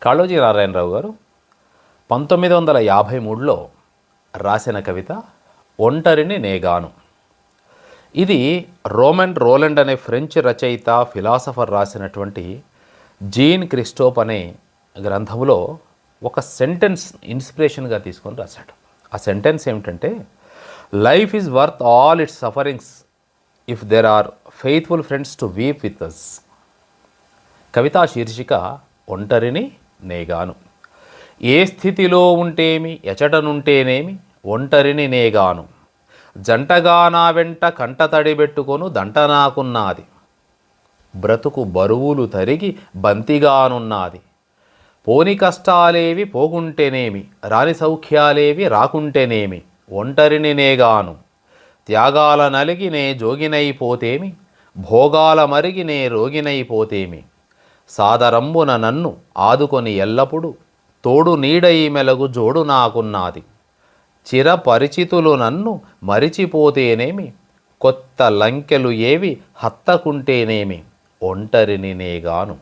కాళోజీ నారాయణరావు గారు 1953లో రాసిన కవిత ఒంటరిని నేగాను. ఇది రోమన్ రోలండ్ అనే ఫ్రెంచ్ రచయిత ఫిలాసఫర్ రాసినటువంటి జీన్ క్రిస్టోప్ అనే గ్రంథంలో ఒక సెంటెన్స్ ఇన్స్పిరేషన్గా తీసుకొని రాశాడు. ఆ సెంటెన్స్ ఏమిటంటే, life is worth all its sufferings if there are faithful friends to weep with us. కవితా శీర్షిక ఒంటరిని నేగాను. ఏ స్థితిలో ఉంటేమి ఎచటనుంటేనేమి ఒంటరిని నేగాను, జంటగా నా వెంట కంట తడిబెట్టుకొను దంట నాకున్నది, బ్రతుకు బరువులు తరిగి బంతిగానున్నది, పోని కష్టాలేవి పోకుంటేనేమి రాని సౌఖ్యాలేవి రాకుంటేనేమి ఒంటరిని నేగాను, త్యాగాల నలిగి నే జోగినైపోతేమి భోగాల మరిగి నే రోగినైపోతేమి, సాదరంబున నన్ను ఆదుకొని ఎల్లప్పుడు తోడు నీడై మెలగు జోడు నాకున్నది, చిరపరిచితులు నన్ను మరిచిపోతేనేమి కొత్త లంకెలు ఏవి హత్తకుంటేనేమి ఒంటరిని నేగాను.